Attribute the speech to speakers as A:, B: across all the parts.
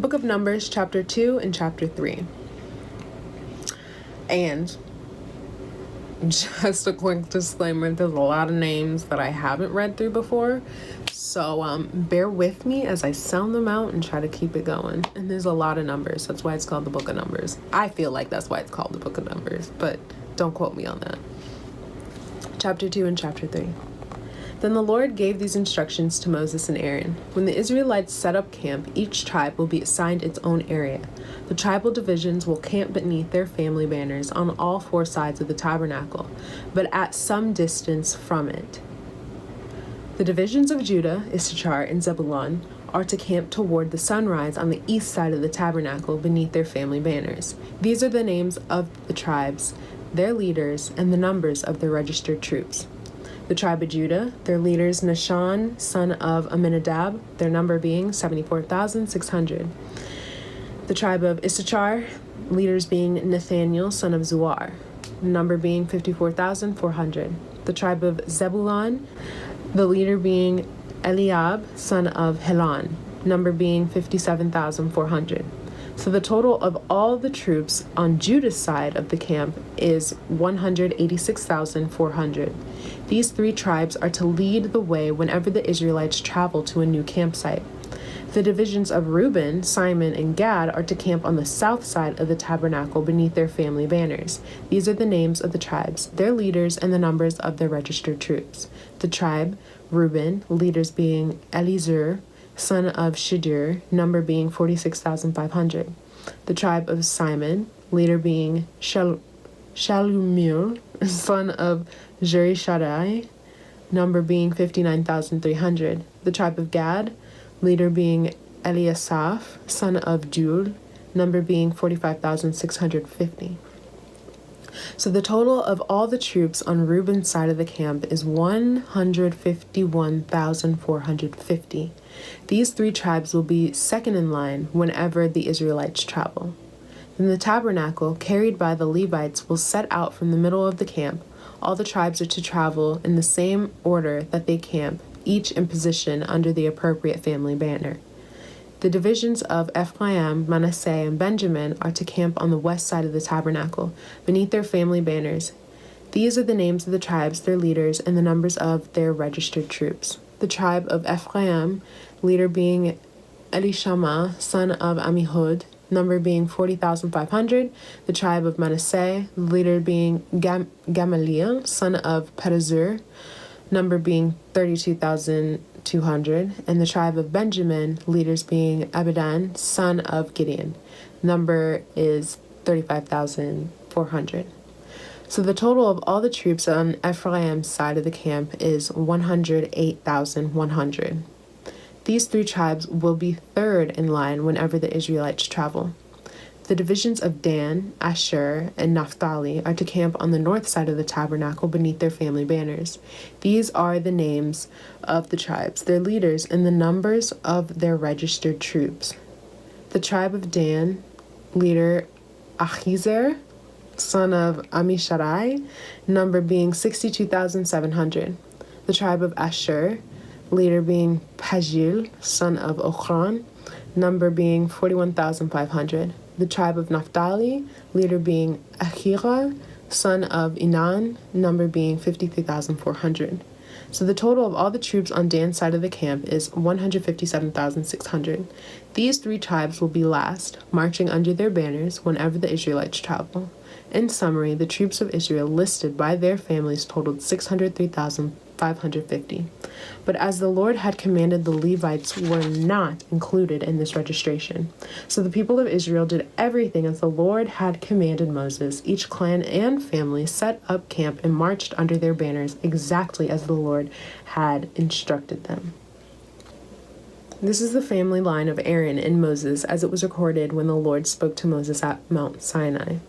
A: book of Numbers, chapter 2 and chapter 3. And just a quick disclaimer, there's a lot of names that I haven't read through before. So bear with me as I sound them out and try to keep it going. And there's a lot of numbers. That's why it's called the book of Numbers. I feel like that's why it's called the book of Numbers, but don't quote me on that. Chapter 2 and chapter 3. Then the Lord gave these instructions to Moses and Aaron. When the Israelites set up camp, each tribe will be assigned its own area. The tribal divisions will camp beneath their family banners on all four sides of the tabernacle, but at some distance from it. The divisions of Judah, Issachar, and Zebulun are to camp toward the sunrise on the east side of the tabernacle beneath their family banners. These are the names of the tribes, their leaders, and the numbers of their registered troops. The tribe of Judah, their leaders Nahshon, son of Amminadab, their number being 74,600. The tribe of Issachar, leaders being Nathaniel, son of Zuar, number being 54,400. The tribe of Zebulun, the leader being Eliab, son of Helon, number being 57,400. So the total of all the troops on Judah's side of the camp is 186,400. These three tribes are to lead the way whenever the Israelites travel to a new campsite. The divisions of Reuben, Simon, and Gad are to camp on the south side of the tabernacle beneath their family banners. These are the names of the tribes, their leaders, and the numbers of their registered troops. The tribe, Reuben, leaders being Elizur, son of Shedeur, number being 46,500. The tribe of Simon, leader being Shalumiel, son of Jerishaddai, number being 59,300. The tribe of Gad, leader being Eliasaph, son of Jul, number being 45,650. So the total of all the troops on Reuben's side of the camp is 151,450. These three tribes will be second in line whenever the Israelites travel. Then the tabernacle, carried by the Levites, will set out from the middle of the camp. All the tribes are to travel in the same order that they camp, each in position under the appropriate family banner. The divisions of Ephraim, Manasseh, and Benjamin are to camp on the west side of the tabernacle, beneath their family banners. These are the names of the tribes, their leaders, and the numbers of their registered troops. The tribe of Ephraim, leader being Elishama, son of Ammihud, number being 40,500. The tribe of Manasseh, leader being Gamaliel, son of Pedazur, number being 32,200. And the tribe of Benjamin, leaders being Abidan, son of Gideon, number is 35,400. So the total of all the troops on Ephraim's side of the camp is 108,100. These three tribes will be third in line whenever the Israelites travel. The divisions of Dan, Asher, and Naphtali are to camp on the north side of the tabernacle beneath their family banners. These are the names of the tribes, their leaders, and the numbers of their registered troops. The tribe of Dan, leader Achiezer, son of Ammishaddai, number being 62,700. The tribe of Asher, leader being Pagil, son of Ochran, number being 41,500. The tribe of Naphtali, leader being Ahira, son of Enan, number being 53,400. So the total of all the troops on Dan's side of the camp is 157,600. These three tribes will be last, marching under their banners whenever the Israelites travel. In summary, the troops of Israel listed by their families totaled 603,550. But as the Lord had commanded, the Levites were not included in this registration. So the people of Israel did everything as the Lord had commanded Moses. Each clan and family set up camp and marched under their banners exactly as the Lord had instructed them. This is the family line of Aaron and Moses as it was recorded when the Lord spoke to Moses at Mount Sinai.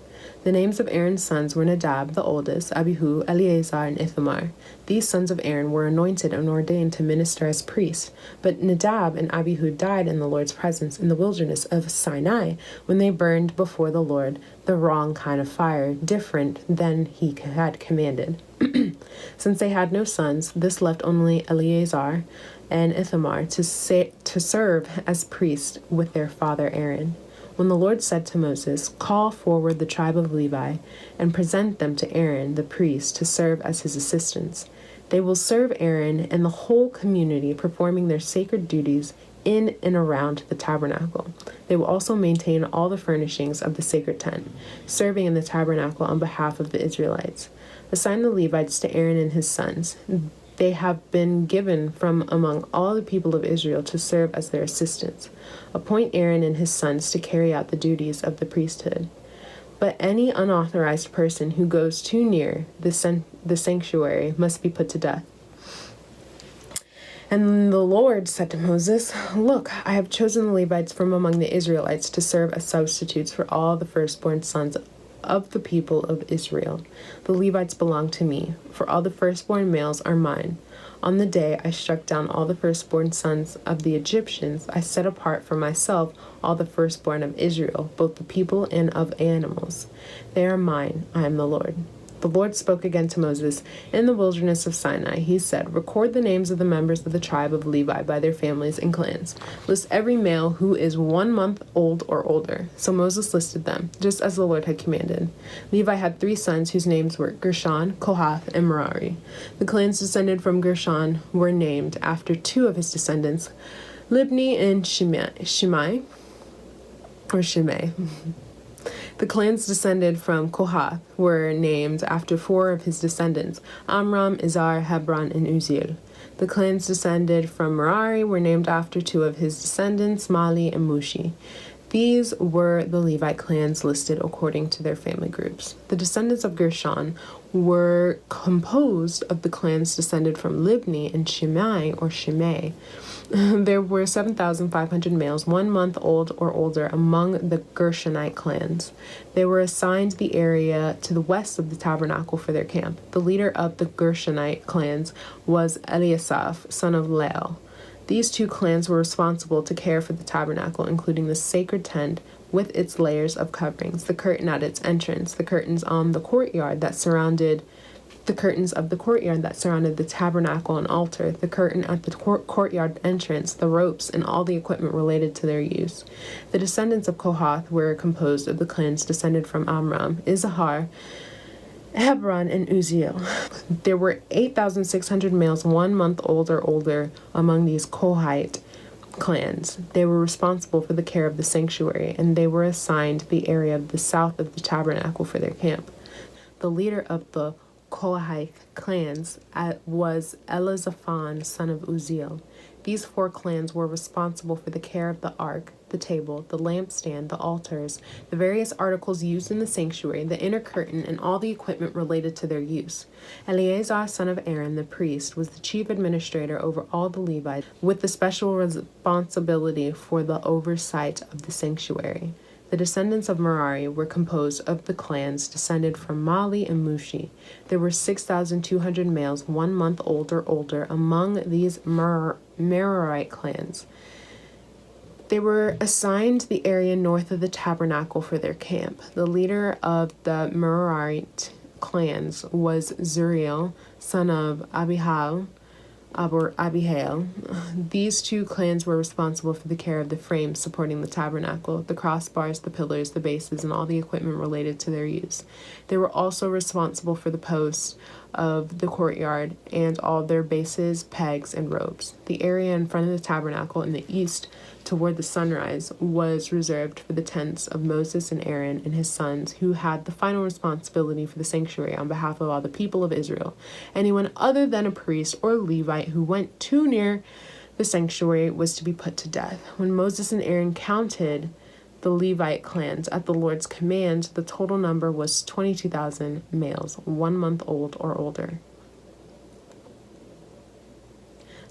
A: The names of Aaron's sons were Nadab, the oldest, Abihu, Eleazar, and Ithamar. These sons of Aaron were anointed and ordained to minister as priests. But Nadab and Abihu died in the Lord's presence in the wilderness of Sinai when they burned before the Lord the wrong kind of fire, different than he had commanded. Since they had no sons, this left only Eleazar and Ithamar to serve as priests with their father Aaron. When the Lord said to Moses, "Call forward the tribe of Levi and present them to Aaron the priest to serve as his assistants. They will serve Aaron and the whole community, performing their sacred duties in and around the tabernacle. They will also maintain all the furnishings of the sacred tent, serving in the tabernacle on behalf of the Israelites. Assign the Levites to Aaron and his sons. They have been given from among all the people of Israel to serve as their assistants. Appoint Aaron and his sons to carry out the duties of the priesthood. But any unauthorized person who goes too near the sanctuary must be put to death." And the Lord said to Moses, "Look, I have chosen the Levites from among the Israelites to serve as substitutes for all the firstborn sons of the people of Israel. The Levites belong to me, for all the firstborn males are mine. On the day I struck down all the firstborn sons of the Egyptians, I set apart for myself all the firstborn of Israel, both the people and of animals. They are mine. I am the Lord." The Lord spoke again to Moses in the wilderness of Sinai. He said, "Record the names of the members of the tribe of Levi by their families and clans. List every male who is 1 month old or older." So Moses listed them, just as the Lord had commanded. Levi had 3 sons whose names were Gershon, Kohath, and Merari. The clans descended from Gershon were named after 2 of his descendants, Libni and Shimei. The clans descended from Kohath were named after 4 of his descendants, Amram, Izhar, Hebron, and Uzziel. The clans descended from Merari were named after 2 of his descendants, Mali and Mushi. These were the Levite clans listed according to their family groups. The descendants of Gershon were composed of the clans descended from Libni and Shimei. There were 7,500 males 1 month old or older among the Gershonite clans. They were assigned the area to the west of the tabernacle for their camp. The leader of the Gershonite clans was Eliasaph, son of Lael. These 2 clans were responsible to care for the tabernacle, including the sacred tent with its layers of coverings, the curtain at its entrance, the curtains of the courtyard that surrounded the tabernacle and altar, the curtain at the courtyard entrance, the ropes, and all the equipment related to their use. The descendants of Kohath were composed of the clans descended from Amram, Izhar, Hebron, and Uzziel. There were 8,600 males 1 month old or older among these Kohite clans. They were responsible for the care of the sanctuary, and they were assigned the area of the south of the tabernacle for their camp. The leader of the Kohite clans was Elizaphan, son of Uzziel. These 4 clans were responsible for the care of the ark, the table, the lampstand, the altars, the various articles used in the sanctuary, the inner curtain, and all the equipment related to their use. Eleazar, son of Aaron, the priest, was the chief administrator over all the Levites, with the special responsibility for the oversight of the sanctuary. The descendants of Merari were composed of the clans descended from Mali and Mushi. There were 6,200 males 1 month old or older among these Merarite clans. They were assigned the area north of the tabernacle for their camp. The leader of the Merarite clans was Zuriel, son of Abihail. These 2 clans were responsible for the care of the frames supporting the tabernacle, the crossbars, the pillars, the bases, and all the equipment related to their use. They were also responsible for the posts of the courtyard and all their bases, pegs, and ropes. The area in front of the tabernacle in the east toward the sunrise was reserved for the tents of Moses and Aaron and his sons, who had the final responsibility for the sanctuary on behalf of all the people of Israel. Anyone other than a priest or Levite who went too near the sanctuary was to be put to death. When Moses and Aaron counted the Levite clans at the Lord's command, the total number was 22,000 males 1 month old or older.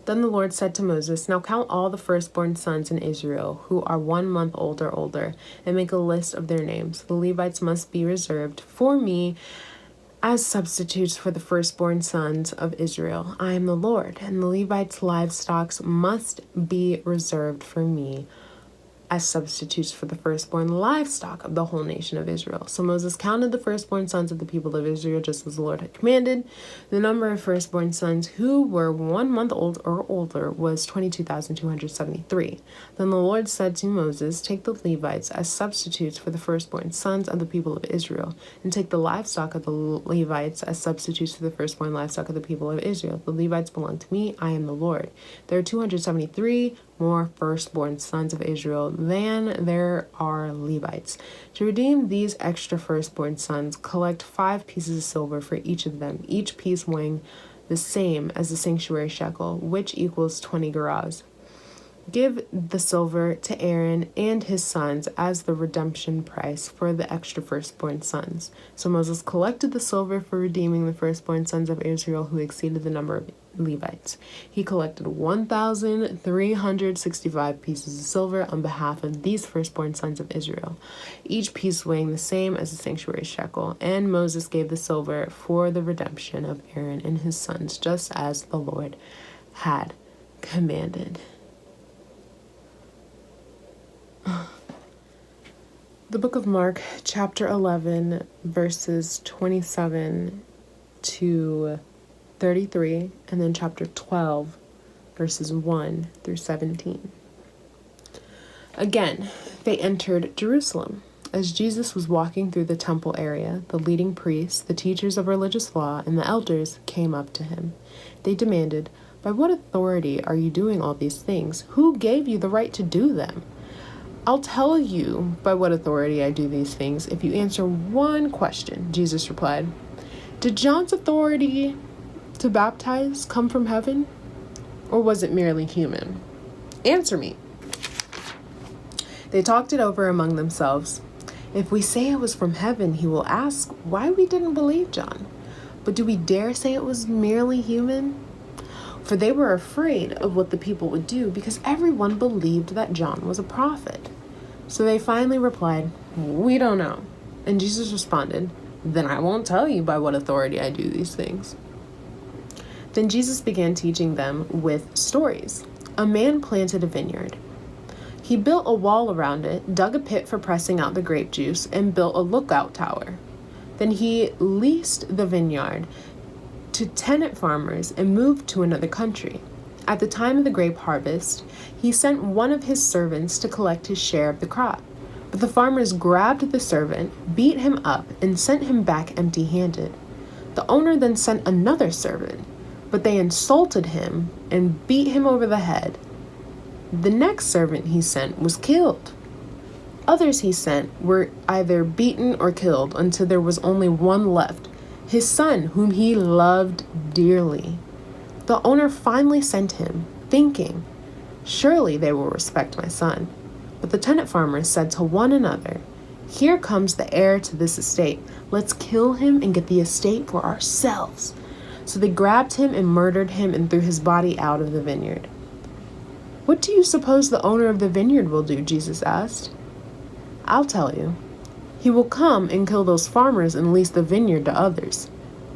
A: Then the Lord said to Moses, "Now count all the firstborn sons in Israel who are 1 month old or older, and make a list of their names. The Levites must be reserved for me as substitutes for the firstborn sons of Israel. I am the Lord, and the Levites' livestock must be reserved for me as substitutes for the firstborn livestock of the whole nation of Israel. So Moses counted the firstborn sons of the people of Israel just as the Lord had commanded. The number of firstborn sons who were 1 month old or older was 22,273. Then the Lord said to Moses, "Take the Levites as substitutes for the firstborn sons of the people of Israel, and take the livestock of the Levites as substitutes for the firstborn livestock of the people of Israel. The Levites belong to me. I am the Lord. There are 273 more firstborn sons of Israel than there are Levites. To redeem these extra firstborn sons, collect 5 pieces of silver for each of them, each piece weighing the same as the sanctuary shekel, which equals 20 gerahs. Give the silver to Aaron and his sons as the redemption price for the extra firstborn sons." So Moses collected the silver for redeeming the firstborn sons of Israel who exceeded the number of Levites. He collected 1,365 pieces of silver on behalf of these firstborn sons of Israel, each piece weighing the same as the sanctuary shekel. And Moses gave the silver for the redemption of Aaron and his sons, just as the Lord had commanded. The book of Mark, chapter 11, verses 27 to 33, and then chapter 12, verses 1 through 17. Again, they entered Jerusalem. As Jesus was walking through the temple area, the leading priests, the teachers of religious law, and the elders came up to him. They demanded, "By what authority are you doing all these things? Who gave you the right to do them?" "I'll tell you by what authority I do these things if you answer one question," Jesus replied. "Did John's authority to baptize come from heaven, or was it merely human? Answer me." They talked it over among themselves. "If we say it was from heaven, he will ask why we didn't believe John. But do we dare say it was merely human?" For they were afraid of what the people would do, because everyone believed that John was a prophet. So they finally replied, "We don't know." And Jesus responded, "Then I won't tell you by what authority I do these things." Then Jesus began teaching them with stories. A man planted a vineyard. He built a wall around it, dug a pit for pressing out the grape juice, and built a lookout tower. Then he leased the vineyard to tenant farmers and moved to another country. At the time of the grape harvest, he sent one of his servants to collect his share of the crop. But the farmers grabbed the servant, beat him up, and sent him back empty-handed. The owner then sent another servant, but they insulted him and beat him over the head. The next servant he sent was killed. Others he sent were either beaten or killed until there was only one left, his son, whom he loved dearly. The owner finally sent him, thinking, "Surely they will respect my son." But the tenant farmers said to one another, "Here comes the heir to this estate. Let's kill him and get the estate for ourselves." So they grabbed him and murdered him and threw his body out of the vineyard. "What do you suppose the owner of the vineyard will do?" Jesus asked. "I'll tell you. He will come and kill those farmers and lease the vineyard to others.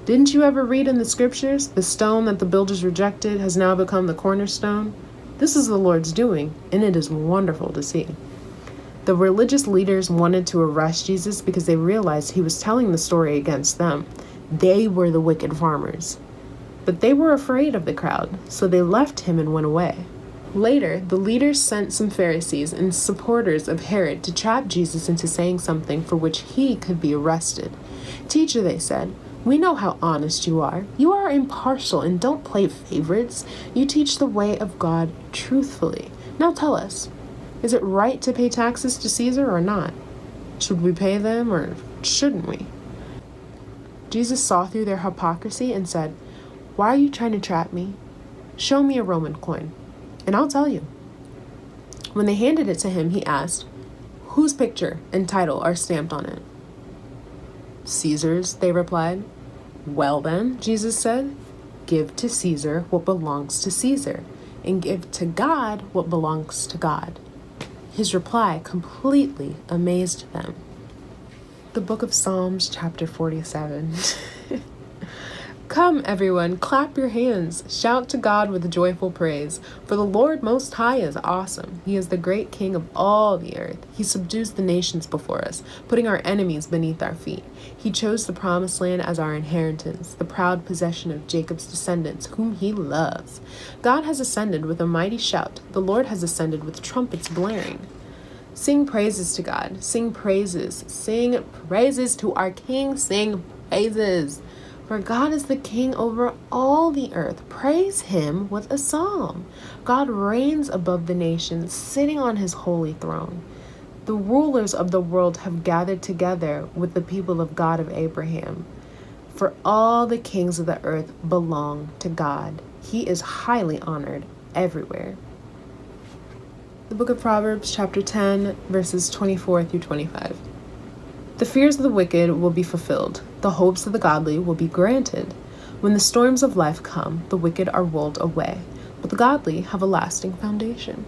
A: Didn't you ever read in the scriptures, the stone that the builders rejected has now become the cornerstone? This is the Lord's doing, and it is wonderful to see." The religious leaders wanted to arrest Jesus because they realized he was telling the story against them. They were the wicked farmers. But they were afraid of the crowd, so they left him and went away. Later, the leaders sent some Pharisees and supporters of Herod to trap Jesus into saying something for which he could be arrested. "Teacher," they said, "we know how honest you are. You are impartial and don't play favorites. You teach the way of God truthfully. Now tell us, is it right to pay taxes to Caesar or not? Should we pay them or shouldn't we?" Jesus saw through their hypocrisy and said, "Why are you trying to trap me? Show me a Roman coin, and I'll tell you." When they handed it to him, he asked, "Whose picture and title are stamped on it?" "Caesar's," they replied. "Well then," Jesus said, "give to Caesar what belongs to Caesar, and give to God what belongs to God." His reply completely amazed them. The book of Psalms, chapter 47. Come, everyone, clap your hands. Shout to God with joyful praise. For the Lord Most High is awesome. He is the great King of all the earth. He subdues the nations before us, putting our enemies beneath our feet. He chose the promised land as our inheritance, the proud possession of Jacob's descendants, whom he loves. God has ascended with a mighty shout. The Lord has ascended with trumpets blaring. Sing praises to God. Sing praises. Sing praises to our King. Sing praises. For God is the King over all the earth. Praise him with a psalm. God reigns above the nations, sitting on his holy throne. The rulers of the world have gathered together with the people of God of Abraham. For all the kings of the earth belong to God. He is highly honored everywhere. The book of Proverbs, chapter 10, verses 24 through 25. The fears of the wicked will be fulfilled. The hopes of the godly will be granted. When the storms of life come, the wicked are rolled away, but the godly have a lasting foundation.